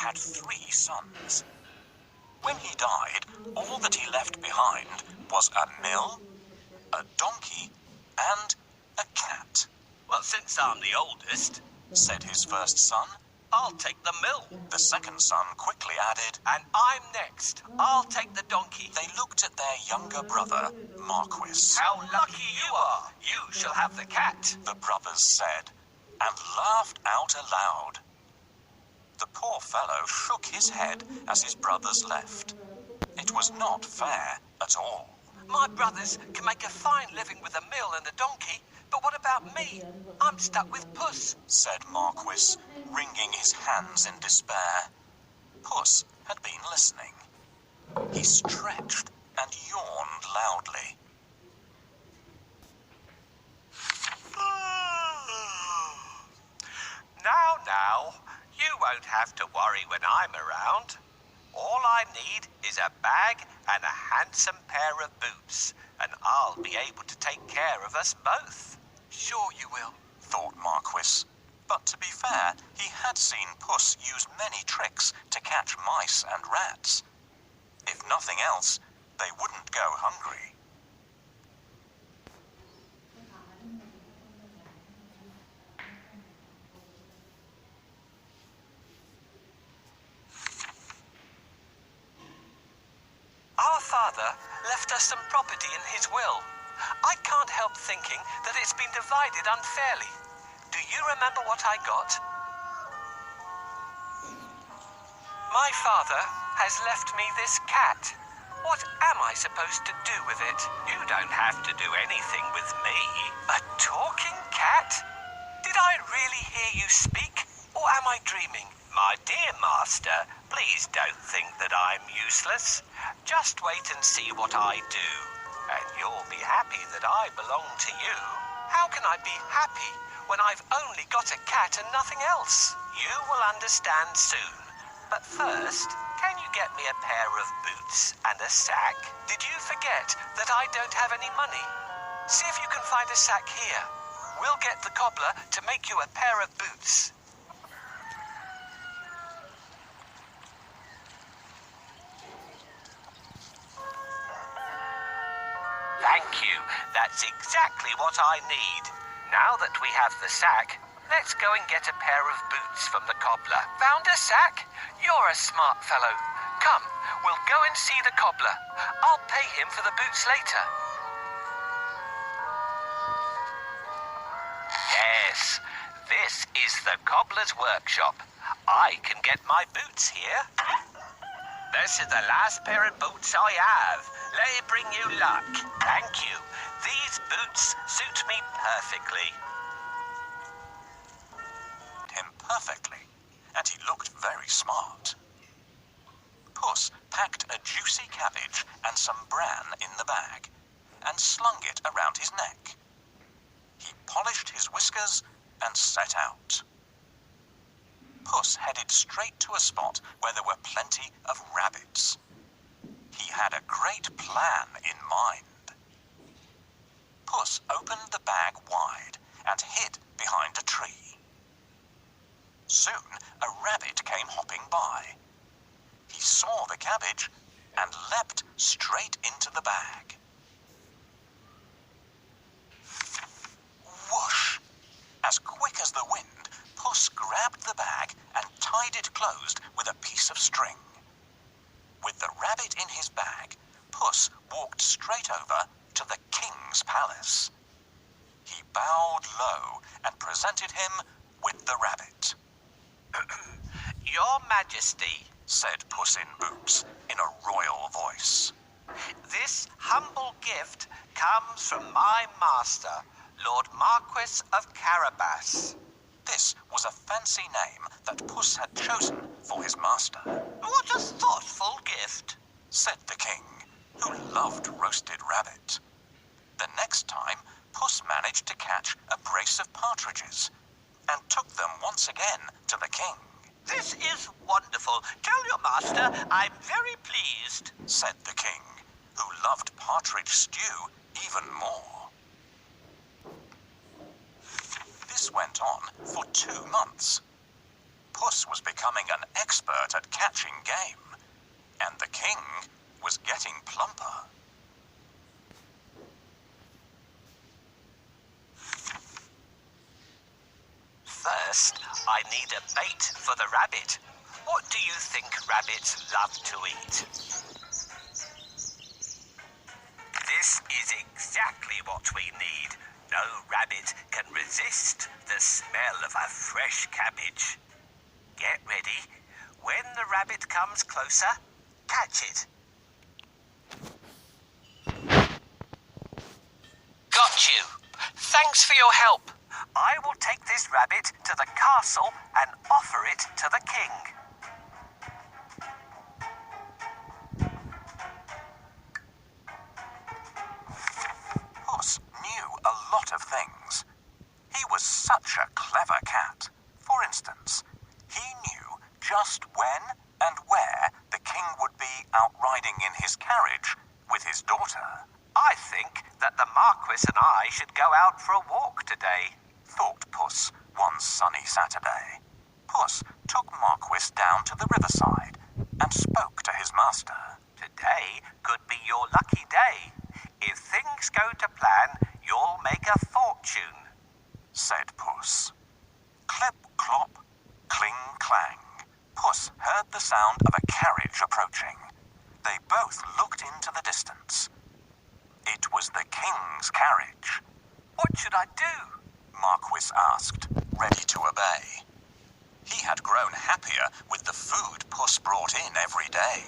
had 3 sons. When he died, all that he left behind was a mill, a donkey, and a cat. Well, since I'm the oldest, said his first son. I'll take the mill. The second son quickly added, And I'm next. I'll take the donkey. They looked at their younger brother, Marquis. How lucky you are. You shall have the cat. The brothers said, and laughed out aloud. The poor fellow shook his head as his brothers left. It was not fair at all. My brothers can make a fine living with the mill and the donkey, but what about me? I'm stuck with Puss, said Marquis, wringing his hands in despair. Puss had been listening. He stretched and yawned loudly. Now, you won't have to worry when I'm around. All I need is a bag and a handsome pair of boots, and I'll be able to take care of us both. Sure you will, thought Marquis. But to be fair, he had seen Puss use many tricks to catch mice and rats. If nothing else, they wouldn't go hungry. Our father left us some property in his will. I can't help thinking that it's been divided unfairly. Do you remember what I got? My father has left me this cat. What am I supposed to do with it? You don't have to do anything with me. A talking cat? Did I really hear you speak, or am I dreaming? My dear master, please don't think that I'm useless. Just wait and see what I do, and you'll be happy that I belong to you. How can I be happy when I've only got a cat and nothing else? You will understand soon. But first, can you get me a pair of boots and a sack? Did you forget that I don't have any money? See if you can find a sack here. We'll get the cobbler to make you a pair of boots. Thank you. That's exactly what I need. Now that we have the sack, let's go and get a pair of boots from the cobbler. Found a sack? You're a smart fellow. Come, we'll go and see the cobbler. I'll pay him for the boots later. Yes, this is the cobbler's workshop. I can get my boots here. This is the last pair of boots I have. Let it bring you luck. Thank you. These boots suit me perfectly. Him perfectly, and he looked very smart. Puss packed a juicy cabbage and some bran in the bag, and slung it around his neck. He polished his whiskers and set out. Puss headed straight to a spot where there were plenty of rabbits. He had a great plan in mind. Puss opened the bag wide and hid behind a tree. Soon a rabbit came hopping by. He saw the cabbage and leapt straight into the bag. Whoosh! As quick as the wind, Puss grabbed the bag and tied it closed with a piece of string. With the rabbit in his bag, Puss walked straight over to the king's palace. He bowed low and presented him with the rabbit. Your Majesty, said Puss in Boots in a royal voice. This humble gift comes from my master, Lord Marquis of Carabas. This was a fancy name that Puss had chosen for his master. What a thoughtful gift, said the king, who loved roasted rabbit. The next time, Puss managed to catch a brace of partridges and took them once again to the king. This is wonderful. Tell your master I'm very pleased, said the king, who loved partridge stew even more. This went on for 2 months. Puss was becoming an expert at catching game, and the king was getting plumper. First, I need a bait for the rabbit. What do you think rabbits love to eat? This is exactly what we need. No rabbit can resist the smell of a fresh cabbage. Get ready. When the rabbit comes closer, catch it. Got you. Thanks for your help. I will take this rabbit to the castle and offer it to the king. Puss knew a lot of things. He was such a clever cat. For instance, he knew just when and where the king would be out riding in his carriage with his daughter. I think that the Marquis and I should go out for a walk today, thought Puss one sunny Saturday. Puss took Marquis down to the riverside and spoke to his master. Today could be your lucky day. If things go to plan, you'll make a fortune, said Puss. Clip, clop, cling, clang. Puss heard the sound of a carriage approaching. They both looked into the distance. It was the king's carriage. What should I do? Marquis asked, ready to obey. He had grown happier with the food Puss brought in every day.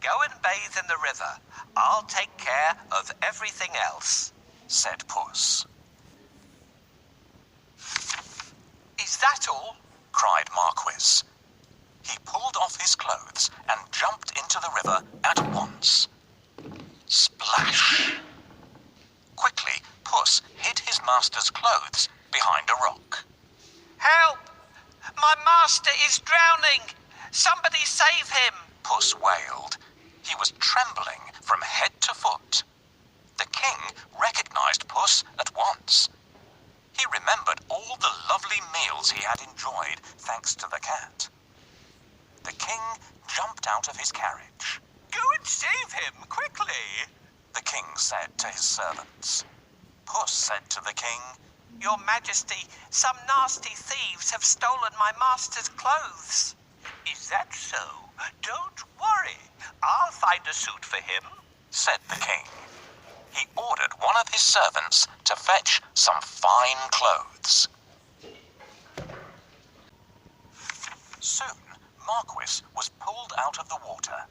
Go and bathe in the river. I'll take care of everything else, said Puss. Is that all? Cried Marquis. He pulled off his clothes and jumped into the river at once. Splash! Quickly, Puss hid his master's clothes behind a rock. Help! My master is drowning! Somebody save him! Puss wailed. He was trembling from head to foot. The king recognized Puss at once. He remembered all the lovely meals he had enjoyed thanks to the cat. The king jumped out of his carriage. Go and save him, quickly, the king said to his servants. Puss said to the king, Your Majesty, some nasty thieves have stolen my master's clothes. Is that so? Don't worry. I'll find a suit for him, said the king. He ordered one of his servants to fetch some fine clothes. Soon, Marquis was pulled out of the water,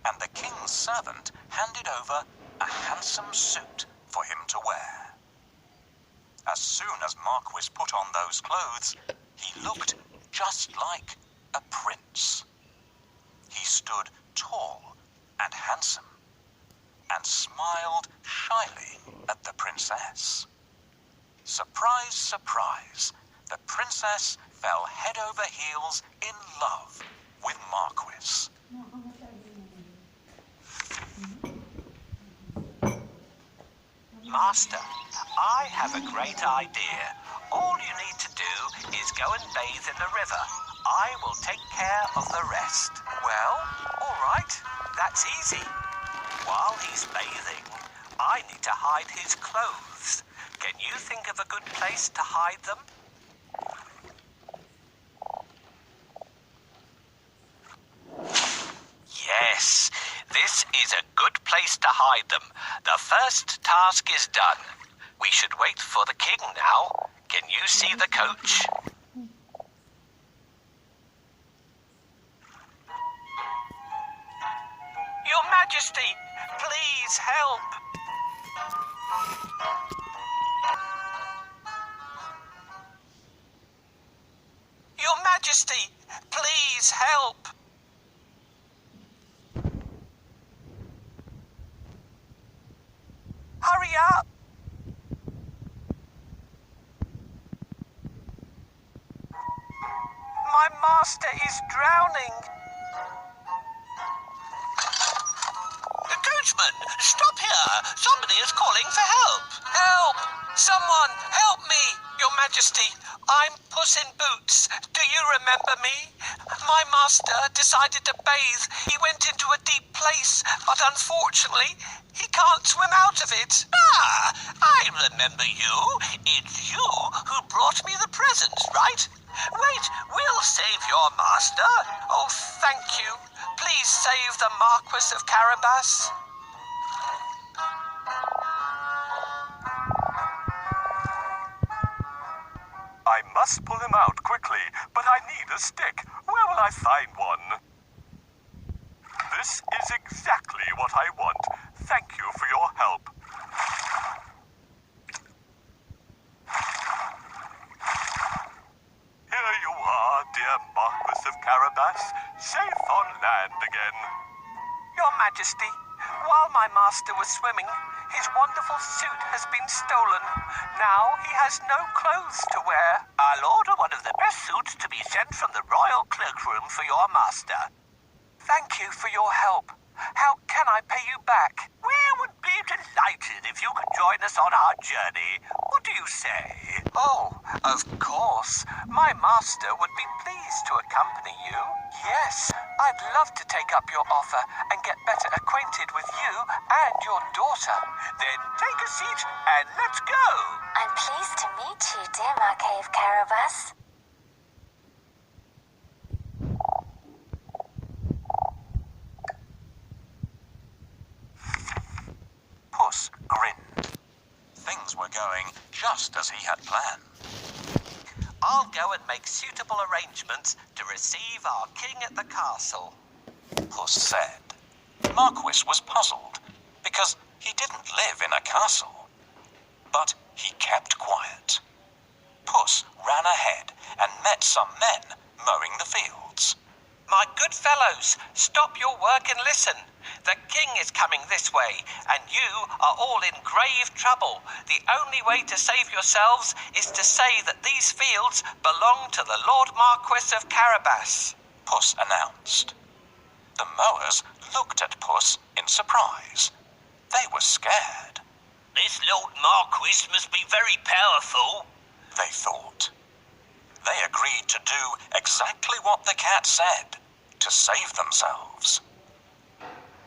and the king's servant handed over a handsome suit for him to wear. As soon as Marquis put on those clothes, he looked just like a prince. He stood tall and handsome, and smiled shyly at the princess. Surprise, surprise, the princess fell head over heels in love with Marquis. Master, I have a great idea. All you need to do is go and bathe in the river. I will take care of the rest. Well, all right, that's easy. While he's bathing, I need to hide his clothes. Can you think of a good place to hide them? Yes, this is a good place to hide them. The first task is done. We should wait for the king now. Can you see the coach? Your Majesty, please help. Your Majesty, please help. Hurry up! My master is drowning. Coachman, stop here. Somebody is calling for help. Help! Someone, help me! Your Majesty, I'm Puss in Boots. Do you remember me? My master decided to bathe. He went into a deep place, but unfortunately, he can't swim out of it. Ah, I remember you. It's you who brought me the presents, right? Wait, we'll save your master. Oh, thank you. Please save the Marquis of Carabas. I must pull him out quickly, but I need a stick. Where will I find one? This is exactly what I want. Thank you for your help. Here you are, dear Marquis of Carabas, safe on land again. Your Majesty, while my master was swimming, his wonderful suit has been stolen. Now he has no clothes to wear. I'll order one of the best suits to be sent from the royal cloakroom for your master. Thank you for your help. How can I pay you back? We would be delighted if you could join us on our journey. What do you say? Oh, of course. My master would be pleased to accompany you. Yes, I'd love to take up your offer and get better acquainted with you and your daughter. Then take a seat and let's go. I'm pleased to meet you, dear Marquis of Carabas. Puss grinned. Things were going just as he had planned. I'll go and make suitable arrangements to receive our king at the castle. Puss said. Marquis was puzzled because he didn't live in a castle. But he kept quiet. Puss ran ahead and met some men mowing the fields. My good fellows, stop your work and listen. The king is coming this way, and you are all in grave trouble. The only way to save yourselves is to say that these fields belong to the Lord Marquis of Carabas. Puss announced. The mowers looked at Puss in surprise. They were scared. This Lord Marquis must be very powerful, they thought. They agreed to do exactly what the cat said to save themselves.